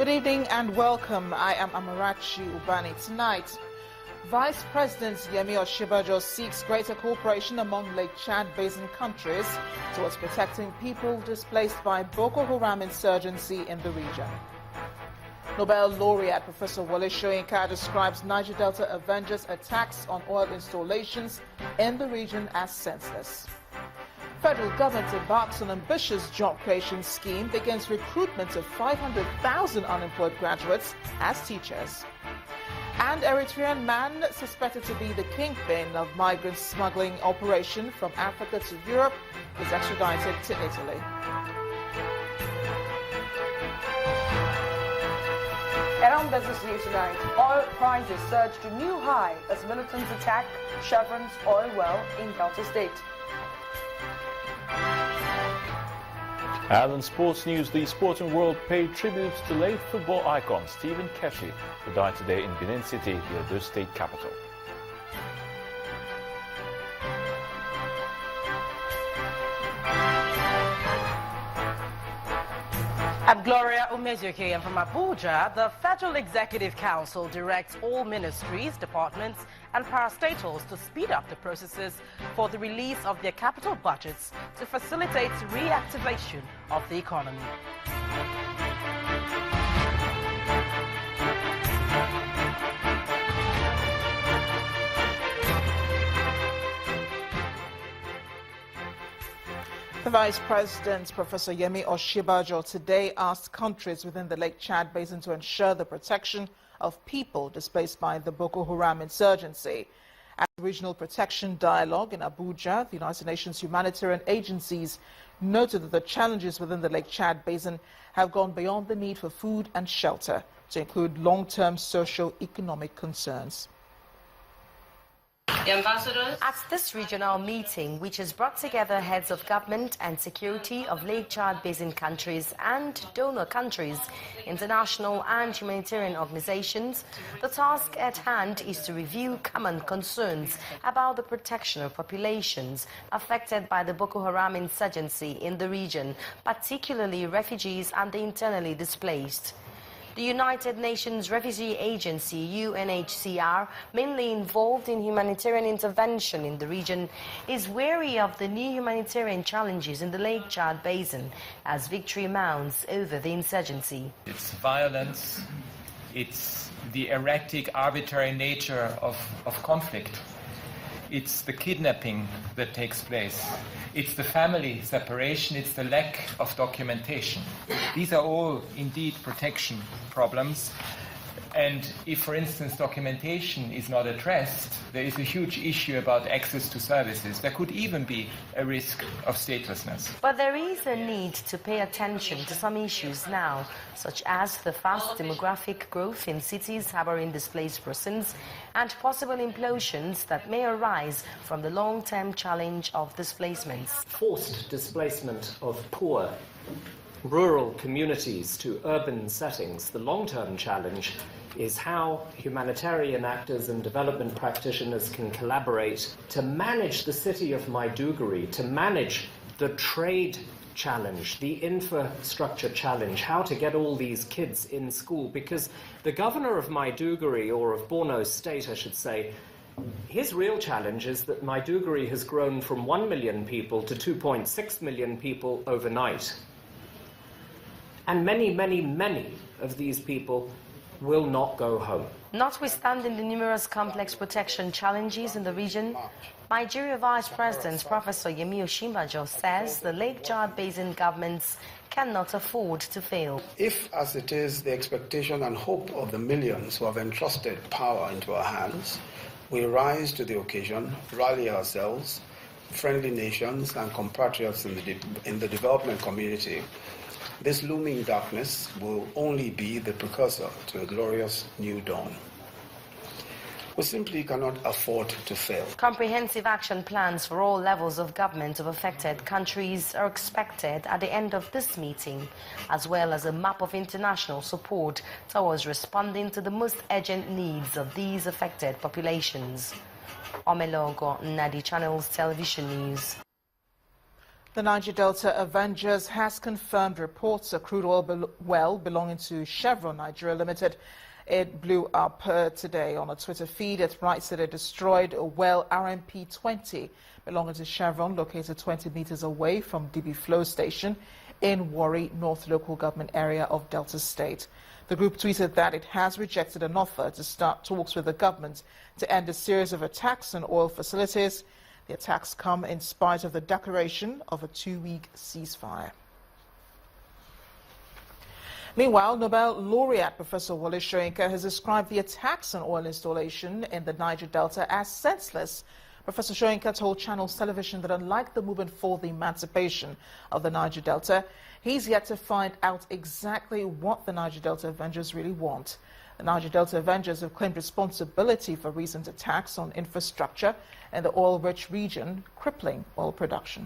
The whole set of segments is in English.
Good evening and welcome. I am Amarachi Ubani. Tonight, Vice President Yemi Osinbajo seeks greater cooperation among Lake Chad Basin countries towards protecting people displaced by Boko Haram insurgency in the region. Nobel laureate Professor Wole Soyinka describes Niger Delta Avengers attacks on oil installations in the region as senseless. Federal government embarks on ambitious job creation scheme, begins recruitment of 500,000 unemployed graduates as teachers. And Eritrean man suspected to be the kingpin of migrant smuggling operation from Africa to Europe is extradited to Italy. And on Business News tonight, oil prices surge to new high as militants attack Chevron's oil well in Delta State. And in sports news, the sporting world paid tribute to late football icon Stephen Keshi, who died today in Benin City, the Edo State capital. I'm Gloria Umezuke, and from Abuja, the Federal Executive Council directs all ministries, departments and parastatals to speed up the processes for the release of their capital budgets to facilitate reactivation of the economy. The Vice President, Professor Yemi Osinbajo, today asked countries within the Lake Chad Basin to ensure the protection of people displaced by the Boko Haram insurgency. At the Regional Protection Dialogue in Abuja, the United Nations humanitarian agencies noted that the challenges within the Lake Chad Basin have gone beyond the need for food and shelter to include long-term socio-economic concerns. At this regional meeting, which has brought together heads of government and security of Lake Chad Basin countries and donor countries, international and humanitarian organizations, the task at hand is to review common concerns about the protection of populations affected by the Boko Haram insurgency in the region, particularly refugees and the internally displaced. The United Nations Refugee Agency, UNHCR, mainly involved in humanitarian intervention in the region, is wary of the new humanitarian challenges in the Lake Chad Basin as victory mounts over the insurgency. It's violence, it's the erratic, arbitrary nature of conflict. It's the kidnapping that takes place. It's the family separation. It's the lack of documentation. These are all indeed protection problems. And if, for instance, documentation is not addressed, there is a huge issue about access to services. There could even be a risk of statelessness. But there is a need to pay attention to some issues now, such as the fast demographic growth in cities harboring displaced persons and possible implosions that may arise from the long-term challenge of displacements. Forced displacement of poor rural communities to urban settings. The long-term challenge is how humanitarian actors and development practitioners can collaborate to manage the city of Maiduguri, to manage the trade challenge, the infrastructure challenge, how to get all these kids in school. Because the governor of Maiduguri, or of Borno State, I should say, his real challenge is that Maiduguri has grown from 1 million people to 2.6 million people overnight. And many, many, many of these people will not go home. Notwithstanding the numerous complex protection challenges in the region, Nigeria Vice President Professor Yemi Osinbajo says the Lake Chad Basin governments cannot afford to fail. If, as it is, the expectation and hope of the millions who have entrusted power into our hands, we rise to the occasion, rally ourselves, friendly nations and compatriots in the development community, this looming darkness will only be the precursor to a glorious new dawn. We simply cannot afford to fail. Comprehensive action plans for all levels of government of affected countries are expected at the end of this meeting, as well as a map of international support towards responding to the most urgent needs of these affected populations. Omelogo Nadi Channels Television News. The Niger Delta Avengers has confirmed reports a crude oil well belonging to Chevron Nigeria Limited. It blew up today on a Twitter feed. It writes that it destroyed a well RMP-20 belonging to Chevron, located 20 meters away from DB Flow Station in Warri North Local Government Area of Delta State. The group tweeted that it has rejected an offer to start talks with the government to end a series of attacks on oil facilities. The attacks come in spite of the declaration of a 2-week ceasefire. Meanwhile, Nobel laureate Professor Wole Soyinka has described the attacks on oil installation in the Niger Delta as senseless. Professor Soyinka told Channels Television that unlike the movement for the emancipation of the Niger Delta, he's yet to find out exactly what the Niger Delta Avengers really want. The Niger Delta Avengers have claimed responsibility for recent attacks on infrastructure in the oil-rich region, crippling oil production.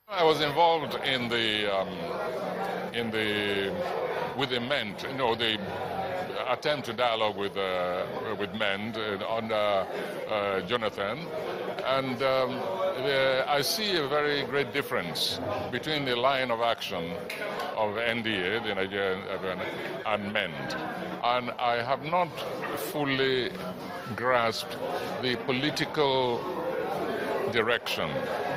I was involved with the MEND, the attempt to dialogue with MEND under Jonathan, and I see a very great difference between the line of action of NDA, the Nigerian, and MEND, and I have not fully grasped the political direction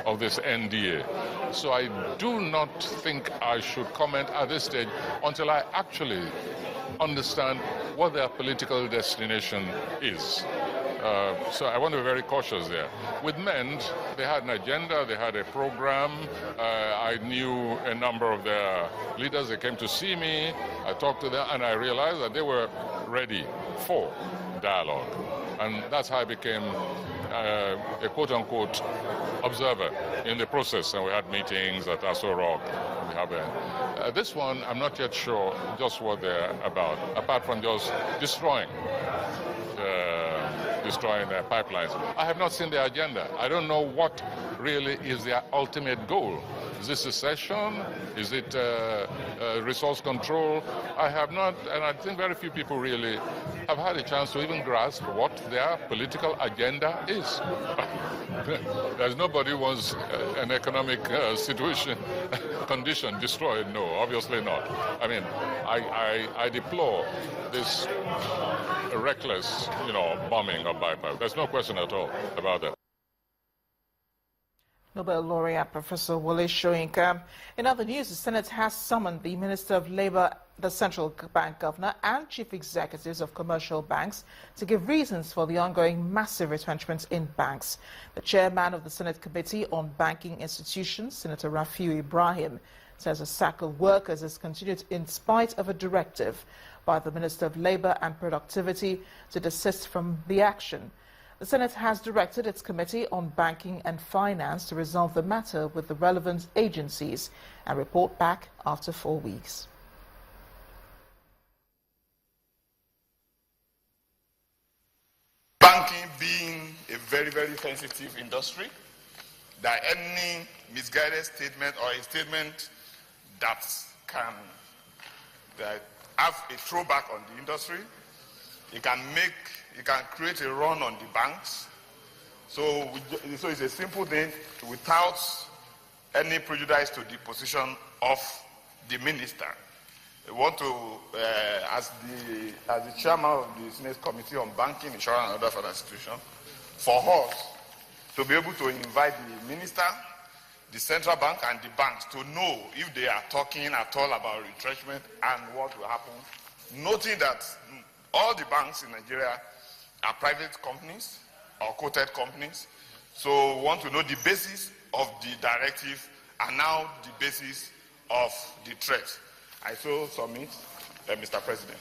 of this NDA. So I do not think I should comment at this stage until I actually understand what their political destination is. So I want to be very cautious there. With MEND, they had an agenda, they had a program. I knew a number of their leaders. They came to see me. I talked to them, and I realized that they were ready for dialogue. And that's how I became a quote-unquote observer in the process. And we had meetings at Aso Rock. We have this one, I'm not yet sure just what they're about, apart from just destroying their pipelines. I have not seen their agenda. I don't know what really is their ultimate goal. Is it secession? Is it resource control? I have not, and I think very few people really have had a chance to even grasp what their political agenda is. There's nobody who wants an economic condition destroyed. No, obviously not. I mean, I deplore this reckless, bombing of pipeline. There's no question at all about that. Nobel laureate Professor Wole Soyinka. In other news, the Senate has summoned the Minister of Labour, the Central Bank Governor, and Chief Executives of commercial banks to give reasons for the ongoing massive retrenchments in banks. The chairman of the Senate Committee on Banking Institutions, Senator Rafiu Ibrahim, says a sack of workers has continued in spite of a directive by the Minister of Labour and Productivity to desist from the action. The Senate has directed its Committee on Banking and Finance to resolve the matter with the relevant agencies and report back after 4 weeks. Banking being a very, very sensitive industry, that any misguided statement or a statement that can have a throwback on the industry, it can create a run on the banks. So it's a simple thing without any prejudice to the position of the minister. I want to, as the chairman of the Senate Committee on Banking, Insurance and Other Financial Institutions, for us to be able to invite the minister, the central bank and the banks to know if they are talking at all about retrenchment and what will happen, noting that all the banks in Nigeria are private companies or quoted companies. So we want to know the basis of the directive and now the basis of the threat. I so submit, Mr. President.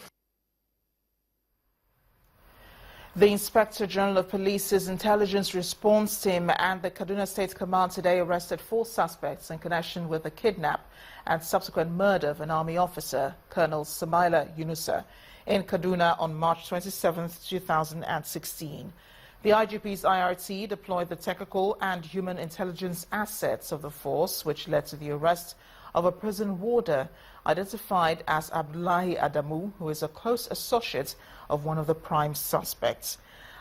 The Inspector General of Police's Intelligence Response Team and the Kaduna State Command today arrested 4 suspects in connection with the kidnap and subsequent murder of an army officer, Colonel Samaila Yunusa, in Kaduna on March 27, 2016. The IGP's IRT deployed the technical and human intelligence assets of the force, which led to the arrest of a prison warder identified as Abdullahi Adamu, who is a close associate of one of the prime suspects.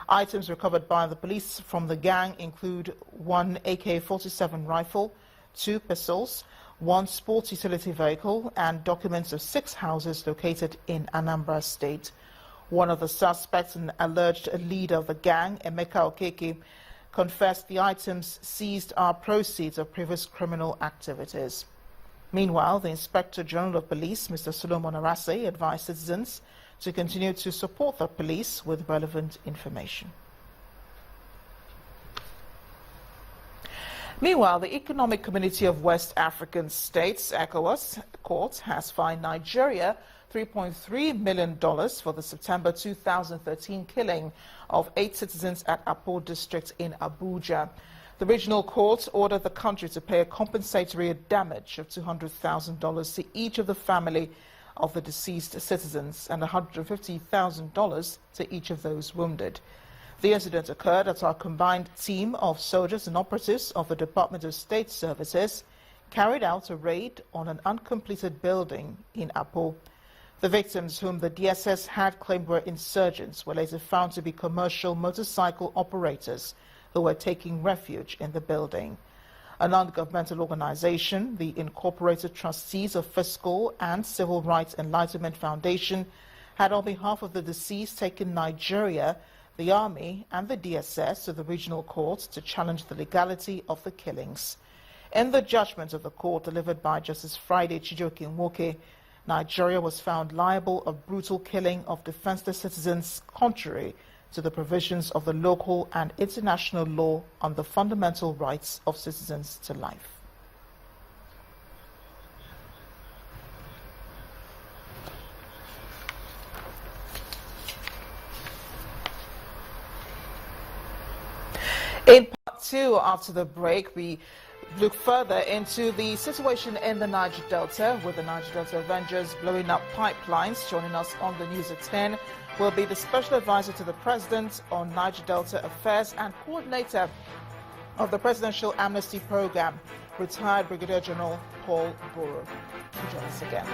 Items recovered by the police from the gang include one AK-47 rifle, 2 pistols, 1 sports utility vehicle, and documents of 6 houses located in Anambra State. One of the suspects, an alleged leader of the gang, Emeka Okeke, confessed the items seized are proceeds of previous criminal activities. Meanwhile, the Inspector General of Police, Mr. Solomon Arase, advised citizens to continue to support the police with relevant information. Meanwhile, the Economic Community of West African States, ECOWAS, court has fined Nigeria $3.3 million for the September 2013 killing of 8 citizens at Apo district in Abuja. The regional court ordered the country to pay a compensatory damage of $200,000 to each of the family of the deceased citizens and $150,000 to each of those wounded. The incident occurred as our combined team of soldiers and operatives of the Department of State Services carried out a raid on an uncompleted building in Apo. The victims, whom the DSS had claimed were insurgents, were later found to be commercial motorcycle operators who were taking refuge in the building. A non-governmental organization, the Incorporated Trustees of Fiscal and Civil Rights Enlightenment Foundation, had on behalf of the deceased taken Nigeria, the Army and the DSS to the regional court to challenge the legality of the killings. In the judgment of the court delivered by Justice Friday Chijioke Nwoke, Nigeria was found liable of brutal killing of defenseless citizens contrary to the provisions of the local and international law on the fundamental rights of citizens to life. In part 2, after the break, we look further into the situation in the Niger Delta, with the Niger Delta Avengers blowing up pipelines. Joining us on the news at 10 will be the Special Advisor to the President on Niger Delta Affairs and Coordinator of the Presidential Amnesty Program, retired Brigadier General Paul Goro. Join us again.